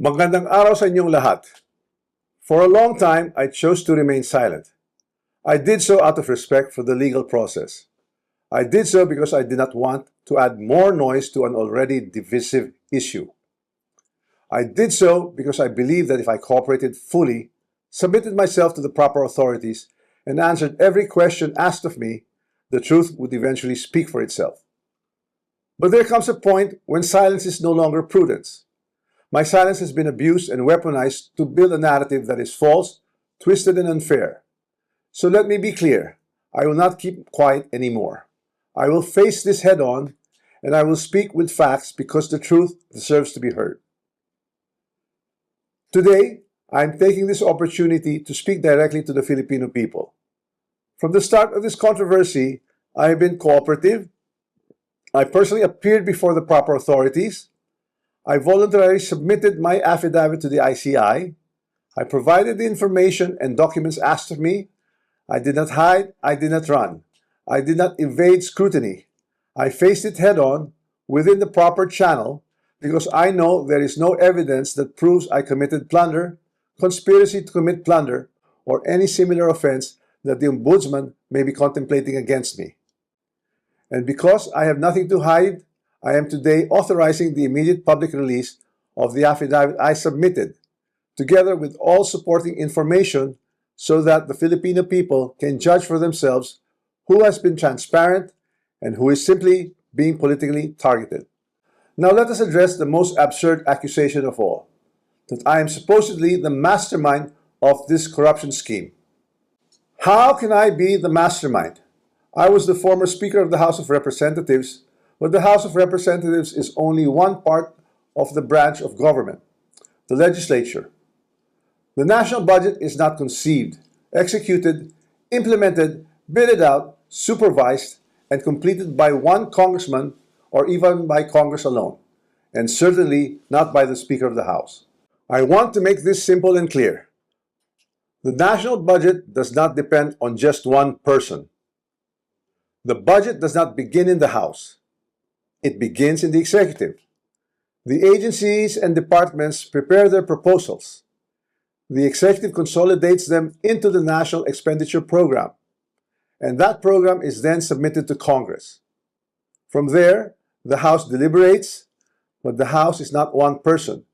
Magandang araw sa inyong lahat. For a long time, I chose to remain silent. I did so out of respect for the legal process. I did so because I did not want to add more noise to an already divisive issue. I did so because I believed that if I cooperated fully, submitted myself to the proper authorities, and answered every question asked of me, the truth would eventually speak for itself. But there comes a point when silence is no longer prudence. My silence has been abused and weaponized to build a narrative that is false, twisted, and unfair. So let me be clear. I will not keep quiet anymore. I will face this head on, and I will speak with facts because the truth deserves to be heard. Today, I am taking this opportunity to speak directly to the Filipino people. From the start of this controversy, I have been cooperative. I personally appeared before the proper authorities. I voluntarily submitted my affidavit to the ICI. I provided the information and documents asked of me. I did not hide. I did not run. I did not evade scrutiny. I faced it head on within the proper channel because I know there is no evidence that proves I committed plunder, conspiracy to commit plunder, or any similar offense that the Ombudsman may be contemplating against me. And because I have nothing to hide, I am today authorizing the immediate public release of the affidavit I submitted, together with all supporting information so that the Filipino people can judge for themselves who has been transparent and who is simply being politically targeted. Now let us address the most absurd accusation of all, that I am supposedly the mastermind of this corruption scheme. How can I be the mastermind? I was the former Speaker of the House of Representatives, but the House of Representatives is only one part of the branch of government, the legislature. The national budget is not conceived, executed, implemented, bidded out, supervised, and completed by one congressman or even by Congress alone, and certainly not by the Speaker of the House. I want to make this simple and clear. The national budget does not depend on just one person. The budget does not begin in the House. It begins in the executive. The agencies and departments prepare their proposals. The executive consolidates them into the National Expenditure Program, and that program is then submitted to Congress. From there, the House deliberates, but the House is not one person,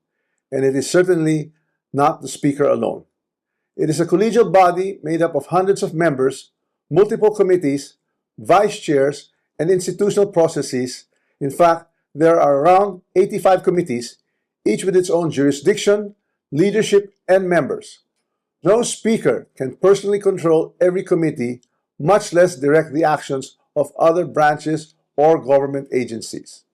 and it is certainly not the Speaker alone. It is a collegial body made up of hundreds of members, multiple committees, vice chairs, and institutional processes. In fact, there are around 85 committees, each with its own jurisdiction, leadership, and members. No speaker can personally control every committee, much less direct the actions of other branches or government agencies.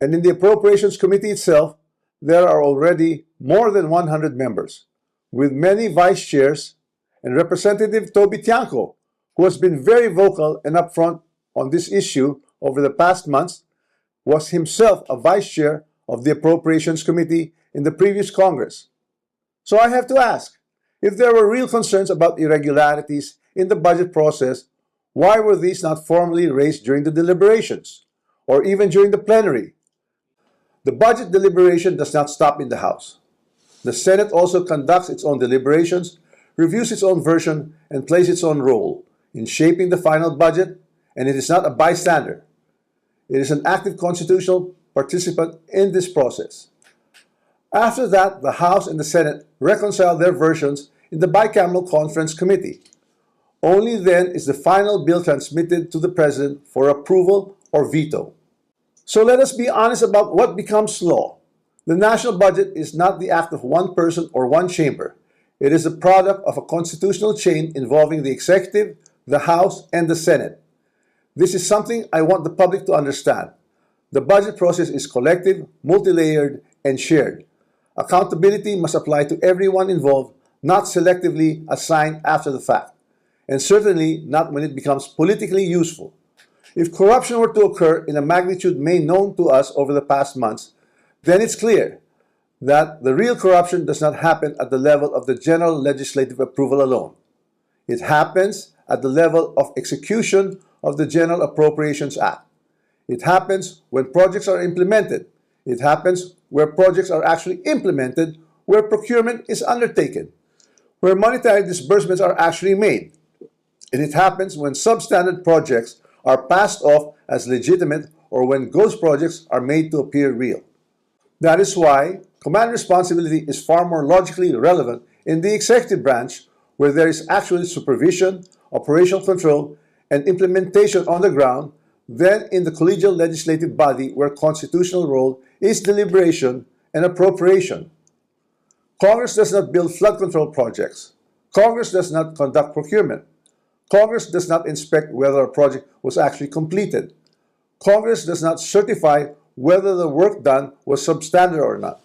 And in the Appropriations Committee itself, there are already more than 100 members, with many vice chairs, and Representative Toby Tiangco, who has been very vocal and upfront on this issue over the past months, was himself a vice chair of the Appropriations Committee in the previous Congress. So I have to ask, if there were real concerns about irregularities in the budget process, why were these not formally raised during the deliberations, or even during the plenary? The budget deliberation does not stop in the House. The Senate also conducts its own deliberations, reviews its own version, and plays its own role in shaping the final budget, and it is not a bystander. It is an active constitutional participant in this process. After that, the House and the Senate reconcile their versions in the bicameral conference committee. Only then is the final bill transmitted to the President for approval or veto. So let us be honest about what becomes law. The national budget is not the act of one person or one chamber. It is a product of a constitutional chain involving the executive, the House, and the Senate. This is something I want the public to understand. The budget process is collective, multi-layered, and shared. Accountability must apply to everyone involved, not selectively assigned after the fact, and certainly not when it becomes politically useful. If corruption were to occur in a magnitude made known to us over the past months, then it's clear that the real corruption does not happen at the level of the general legislative approval alone. It happens at the level of execution of the General Appropriations Act. It happens when projects are implemented. It happens where projects are actually implemented, where procurement is undertaken, where monetary disbursements are actually made. And it happens when substandard projects are passed off as legitimate or when ghost projects are made to appear real. That is why command responsibility is far more logically relevant in the executive branch, where there is actually supervision, operational control, and implementation on the ground, than in the collegial legislative body, where constitutional role is deliberation and appropriation. Congress does not build flood control projects. Congress does not conduct procurement. Congress does not inspect whether a project was actually completed. Congress does not certify whether the work done was substandard or not.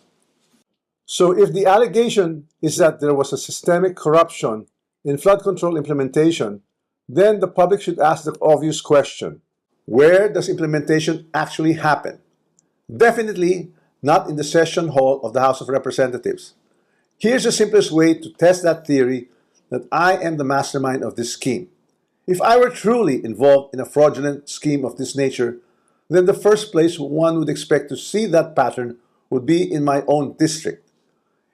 So if the allegation is that there was a systemic corruption in flood control implementation, then the public should ask the obvious question: where does implementation actually happen? Definitely not in the session hall of the House of Representatives. Here's the simplest way to test that theory that I am the mastermind of this scheme. If I were truly involved in a fraudulent scheme of this nature, then the first place one would expect to see that pattern would be in my own district,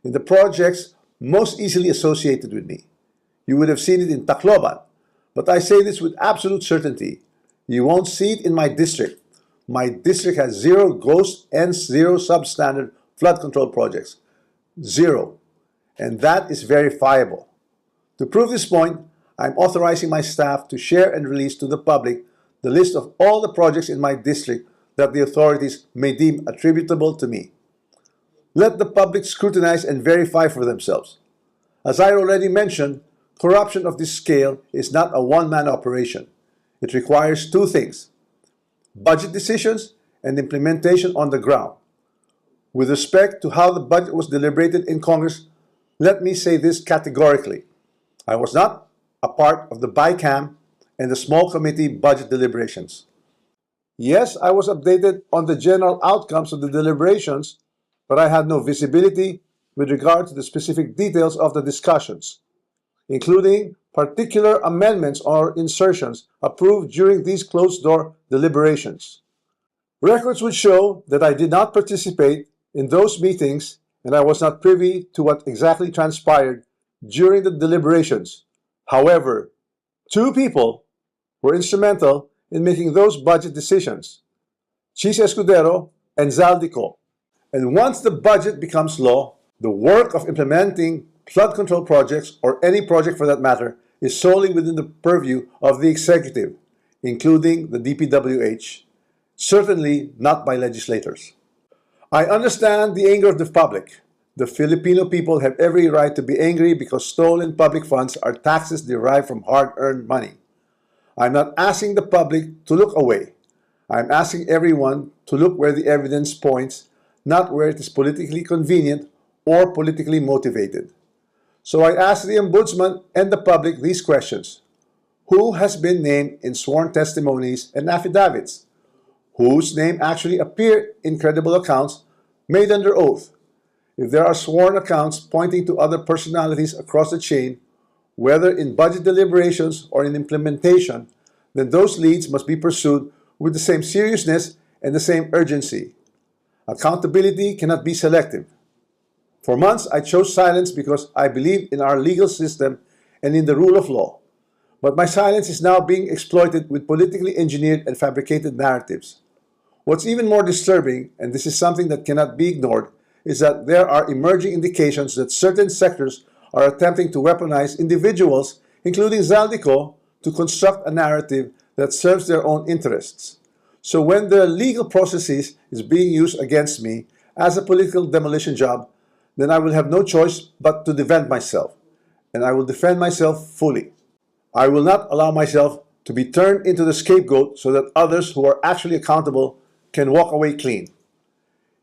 in the projects most easily associated with me. You would have seen it in Tacloban, but I say this with absolute certainty. You won't see it in my district. My district has 0 ghost and 0 substandard flood control projects. 0. And that is verifiable. To prove this point, I'm authorizing my staff to share and release to the public the list of all the projects in my district that the authorities may deem attributable to me. Let the public scrutinize and verify for themselves. As I already mentioned, corruption of this scale is not a one-man operation. It requires 2 things: budget decisions and implementation on the ground. With respect to how the budget was deliberated in Congress, let me say this categorically. I was not a part of the BICAM and the small committee budget deliberations. Yes, I was updated on the general outcomes of the deliberations, but I had no visibility with regard to the specific details of the discussions, including particular amendments or insertions approved during these closed-door deliberations. Records would show that I did not participate in those meetings and I was not privy to what exactly transpired during the deliberations. However, 2 people were instrumental in making those budget decisions: Chis Escudero and Zaldico. And once the budget becomes law, the work of implementing flood control projects, or any project for that matter, is solely within the purview of the executive, including the DPWH, certainly not by legislators. I understand the anger of the public. The Filipino people have every right to be angry because stolen public funds are taxes derived from hard-earned money. I'm not asking the public to look away. I'm asking everyone to look where the evidence points, not where it is politically convenient or politically motivated. So I ask the Ombudsman and the public these questions: who has been named in sworn testimonies and affidavits? Whose name actually appeared in credible accounts made under oath? If there are sworn accounts pointing to other personalities across the chain, whether in budget deliberations or in implementation, then those leads must be pursued with the same seriousness and the same urgency. Accountability cannot be selective. For months, I chose silence because I believe in our legal system and in the rule of law. But my silence is now being exploited with politically engineered and fabricated narratives. What's even more disturbing, and this is something that cannot be ignored, is that there are emerging indications that certain sectors are attempting to weaponize individuals, including Zaldico, to construct a narrative that serves their own interests. So when the legal processes is being used against me as a political demolition job, then I will have no choice but to defend myself. And I will defend myself fully. I will not allow myself to be turned into the scapegoat so that others who are actually accountable can walk away clean.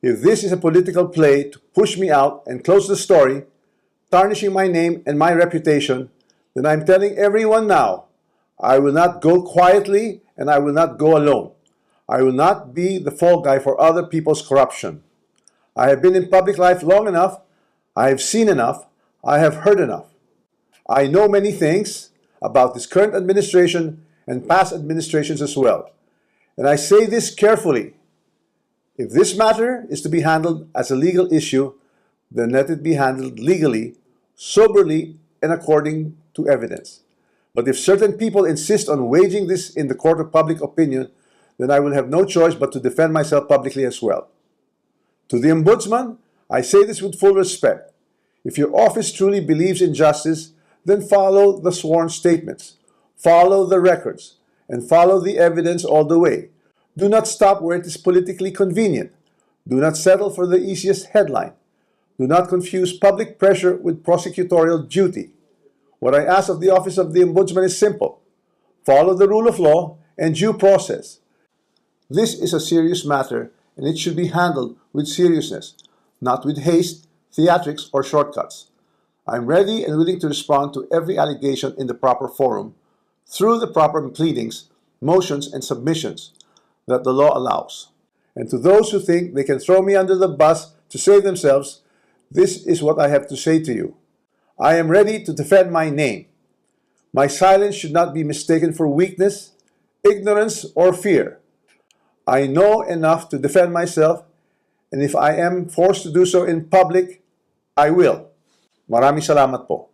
If this is a political play to push me out and close the story, tarnishing my name and my reputation, then I'm telling everyone now, I will not go quietly and I will not go alone. I will not be the fall guy for other people's corruption. I have been in public life long enough. I have seen enough. I have heard enough. I know many things about this current administration and past administrations as well. And I say this carefully. If this matter is to be handled as a legal issue, then let it be handled legally, soberly, and according to evidence. But if certain people insist on waging this in the court of public opinion, then I will have no choice but to defend myself publicly as well. To the Ombudsman, I say this with full respect. If your office truly believes in justice, then follow the sworn statements, follow the records, and follow the evidence all the way. Do not stop where it is politically convenient. Do not settle for the easiest headline. Do not confuse public pressure with prosecutorial duty. What I ask of the Office of the Ombudsman is simple. Follow the rule of law and due process. This is a serious matter, and it should be handled with seriousness, not with haste, theatrics, or shortcuts. I'm ready and willing to respond to every allegation in the proper forum, through the proper pleadings, motions, and submissions that the law allows. And to those who think they can throw me under the bus to save themselves, this is what I have to say to you. I am ready to defend my name. My silence should not be mistaken for weakness, ignorance, or fear. I know enough to defend myself, and if I am forced to do so in public, I will. Maraming salamat po.